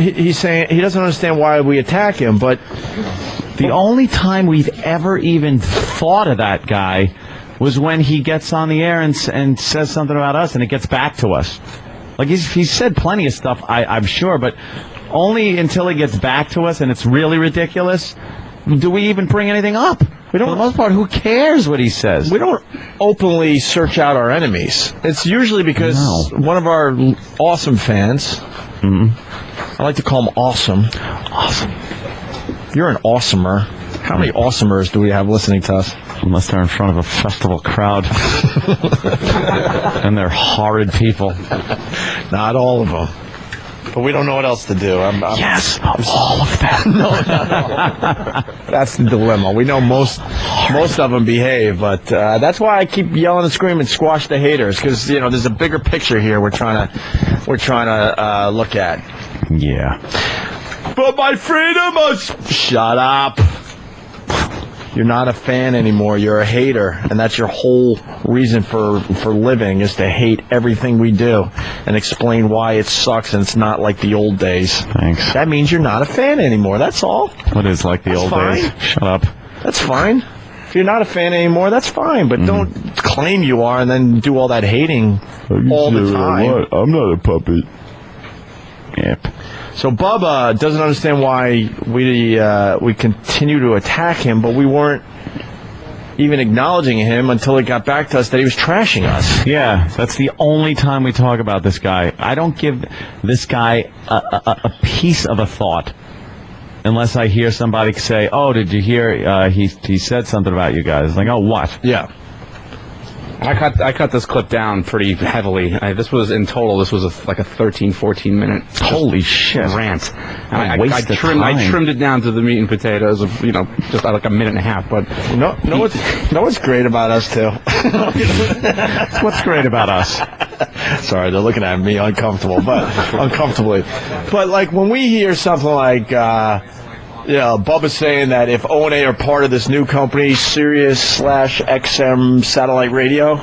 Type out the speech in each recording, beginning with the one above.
he's saying he doesn't understand why we attack him, but the only time we've ever even thought of that guy was when he gets on the air and says something about us, and it gets back to us. Like, he's said plenty of stuff, I'm sure, but only until he gets back to us and it's really ridiculous do we even bring anything up. For the most part, who cares what he says? We don't openly search out our enemies. It's usually because one of our awesome fans, I like to call him Awesome. Awesome. You're an awesomer. How many awesomers do we have listening to us? Unless they're in front of a festival crowd. And they're horrid people. Not all of them. But we don't know what else to do. Yes, all of them. No. That's the dilemma. We know most of them behave, but that's why I keep yelling and screaming, squash the haters, because there's a bigger picture here we're trying to look at. Yeah. But my freedom must shut up. You're not a fan anymore. You're a hater, and that's your whole reason for living, is to hate everything we do and explain why it sucks and it's not like the old days. Thanks. That means you're not a fan anymore. That's all. What is like the old days? Shut up. That's fine. If you're not a fan anymore, that's fine. But don't claim you are and then do all that hating all the time. What? I'm not a puppet. Yep. So Bubba doesn't understand why we continue to attack him, but we weren't even acknowledging him until it got back to us that he was trashing us. Yeah, that's the only time we talk about this guy. I don't give this guy a piece of a thought unless I hear somebody say, "Oh, did you hear he said something about you guys?" Like, "Oh, what?" Yeah. I cut this clip down pretty heavily. This was in total. This was like a 13, 14 minute. Holy shit! Rant. I trimmed it down to the meat and potatoes of just like a minute and a half. But what's great about us too. What's great about us? Sorry, they're looking at me uncomfortably. But like when we hear something like. Bubba's saying that if O&A are part of this new company, Sirius/XM satellite radio,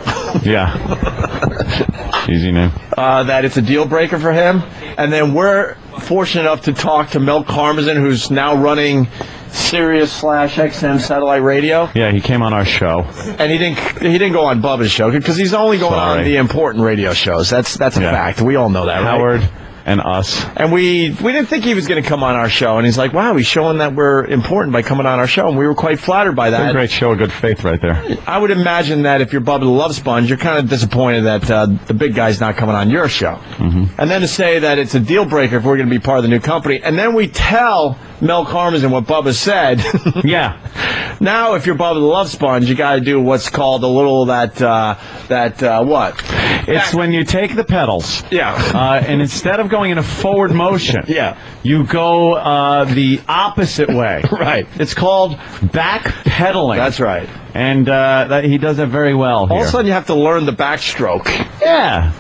easy name, that it's a deal breaker for him. And then we're fortunate enough to talk to Mel Karmazin, who's now running Sirius/XM satellite radio. Yeah, he came on our show, and he didn't go on Bubba's show because he's only going on the important radio shows. That's a fact. We all know that, Howard. Right? And us. And we didn't think he was going to come on our show. And he's like, wow, he's showing that we're important by coming on our show. And we were quite flattered by that. A great show of good faith right there. I would imagine that if you're Bubba the Love Sponge, you're kind of disappointed that the big guy's not coming on your show. Mm-hmm. And then to say that it's a deal breaker if we're going to be part of the new company. And then we tell Mel Karmazin what Bubba said. Yeah. Now, if you're Bubba the Love Sponge, you got to do what's called a little what? It's when you take the pedals. Yeah. And instead of going in a forward motion, you go the opposite way. Right. It's called backpedaling. That's right. And he does it very well here. All of a sudden, you have to learn the backstroke. Yeah.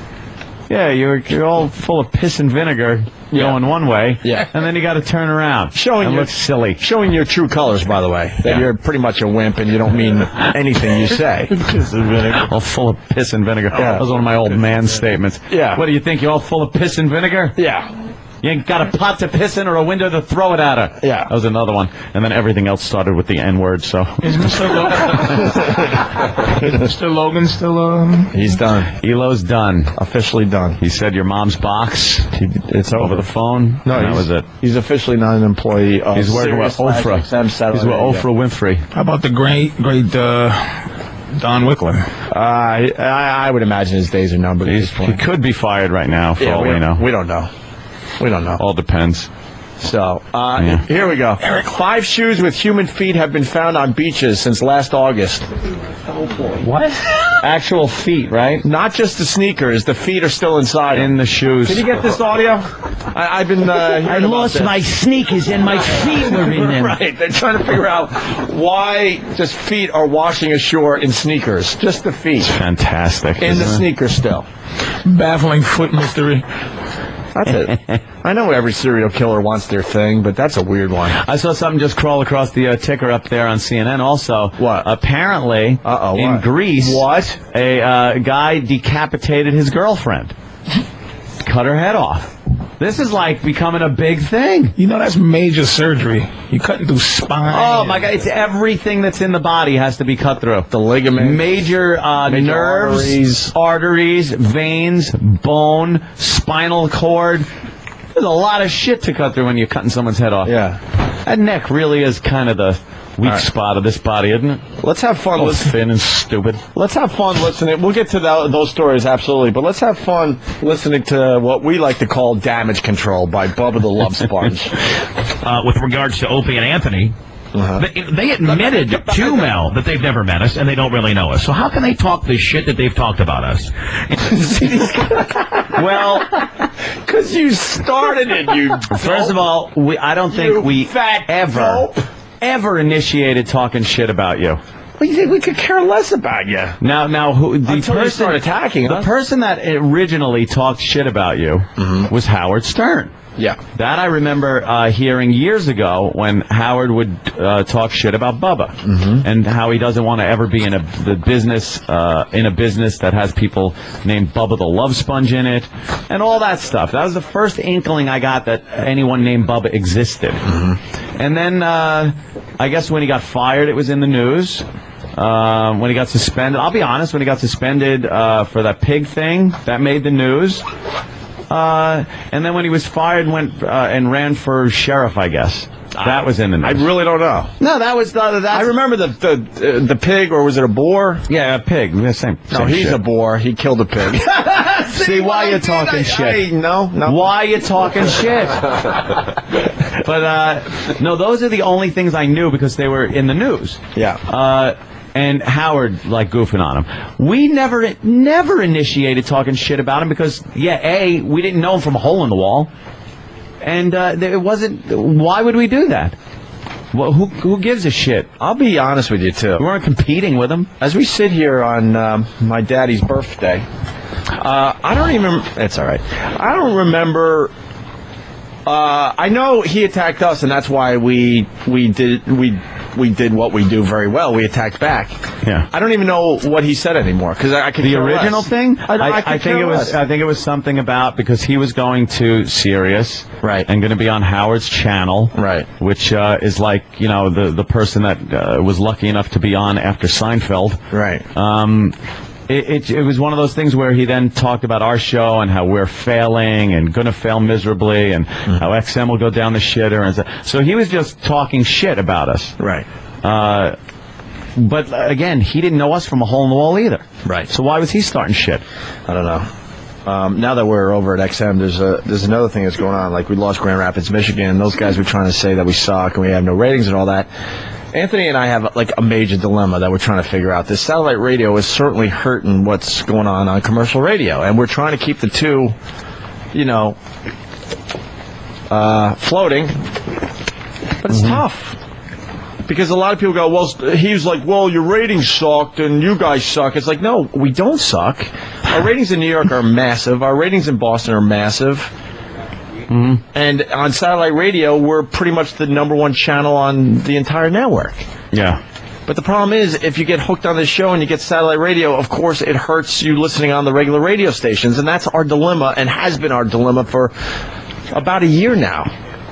Yeah, you're all full of piss and vinegar going one way, and then you got to turn around and look silly. Showing your true colors, by the way, that you're pretty much a wimp and you don't mean anything you say. Piss and vinegar. All full of piss and vinegar. Yeah. That was one of my old man statements. Yeah. What do you think? You're all full of piss and vinegar? Yeah. You ain't got a pot to piss in or a window to throw it at her. Yeah. That was another one. And then everything else started with the N-word, so. Is Mr. Logan still, He's done. Elo's done. Officially done. He said your mom's box. It's over the phone. No, that was it. He's officially not an employee of He's working with Oprah. He's with Oprah Winfrey. How about the great Don Wickler? I would imagine his days are numbered. He could be fired right now, for all we know. We don't know. All depends. So, here we go. 5 shoes with human feet have been found on beaches since last August. What? Actual feet, right? Not just the sneakers. The feet are still inside. In the shoes. Can you get this audio? I've been I lost my sneakers and my feet were in them. Right. They're trying to figure out why just feet are washing ashore in sneakers. Just the feet. It's fantastic. In the sneakers still. Baffling foot mystery. That's it. I know every serial killer wants their thing, but that's a weird one. I saw something just crawl across the ticker up there on CNN also. What? Apparently, in Greece, a guy decapitated his girlfriend. Cut her head off. This is like becoming a big thing. You know, that's major surgery. You're cutting through spine. Oh, my God. It's everything that's in the body has to be cut through. The ligament. Major nerves, arteries, veins, bone, spinal cord. There's a lot of shit to cut through when you're cutting someone's head off. Yeah. That neck really is kind of the weak spot of this body, isn't it? Let's have fun listening. Thin and stupid. Let's have fun listening. We'll get to those stories, absolutely. But let's have fun listening to what we like to call damage control by Bubba the Love Sponge. With regards to Opie and Anthony, they admitted to Mel that they've never met us and they don't really know us. So how can they talk this shit that they've talked about us? Well, because you started it, you first of all, I don't think we ever initiated talking shit about you. We could care less about you. Now, who the Until you person start attacking the us. person that originally talked shit about you was Howard Stern. Yeah. That I remember hearing years ago when Howard would talk shit about Bubba and how he doesn't want to ever be in a business that has people named Bubba the Love Sponge in it and all that stuff. That was the first inkling I got that anyone named Bubba existed. And then I guess when he got fired, it was in the news. When he got suspended, I'll be honest, when he got suspended for that pig thing, that made the news. And then when he was fired, went and ran for sheriff, I guess. That was in the news. I really don't know. No, that was I remember the pig, or was it a boor? Yeah, a pig. Same He's shit. a boar. He killed a pig. See why you're talking shit? No. Why you talking shit? But no, those are the only things I knew because they were in the news. Yeah. And Howard, like, goofing on him. We never initiated talking shit about him because, we didn't know him from a hole in the wall. And it wasn't... Why would we do that? Well, who gives a shit? I'll be honest with you, too. We weren't competing with him. As we sit here on my daddy's birthday, I don't even... It's all right. I don't remember... I know he attacked us, and that's why we did what we do very well. We attacked back. Yeah. I don't even know what he said anymore because I could. The original thing, I think it was something about because he was going to Sirius, right, and going to be on Howard's channel, right, which is like the person that was lucky enough to be on after Seinfeld, right. It was one of those things where he then talked about our show and how we're failing and going to fail miserably and how XM will go down the shitter. And so he was just talking shit about us. Right. But again, he didn't know us from a hole in the wall either. Right. So why was he starting shit? I don't know. Now that we're over at XM, there's another thing that's going on. Like, we lost Grand Rapids, Michigan. Those guys were trying to say that we suck and we have no ratings and all that. Anthony and I have like a major dilemma that we're trying to figure out. This satellite radio is certainly hurting what's going on commercial radio, and we're trying to keep the two, floating. But it's tough because a lot of people go, well, he's like, well, your ratings sucked and you guys suck. It's like, no, we don't suck. Our ratings in New York are massive. Our ratings in Boston are massive. Mm-hmm. And on satellite radio, we're pretty much the #1 channel on the entire network. Yeah. But the problem is, if you get hooked on this show and you get satellite radio, of course, it hurts you listening on the regular radio stations. And that's our dilemma and has been our dilemma for about a year now.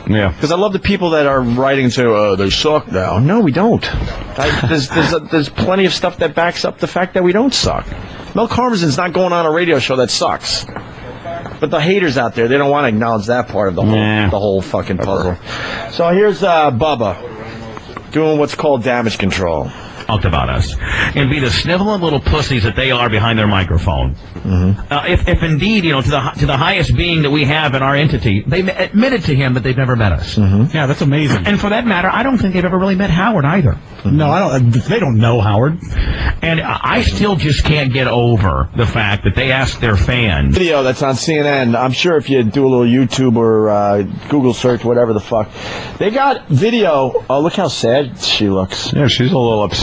Yeah. Because I love the people that are writing and say, oh, they suck now. No, we don't. There's plenty of stuff that backs up the fact that we don't suck. Mel Karmazin's not going on a radio show that sucks. But the haters out there, they don't want to acknowledge that part of the whole fucking puzzle. So here's Bubba doing what's called damage control. Talked about us and be the sniveling little pussies that they are behind their microphone. If indeed, to the highest being that we have in our entity, they admitted to him that they've never met us. Yeah, that's amazing. And for that matter, I don't think they've ever really met Howard either. No, I don't. They don't know Howard. And I still just can't get over the fact that they asked their fans. Video that's on CNN. I'm sure if you do a little YouTube or Google search, whatever the fuck, they got video. Oh, look how sad she looks. Yeah, she's a little upset.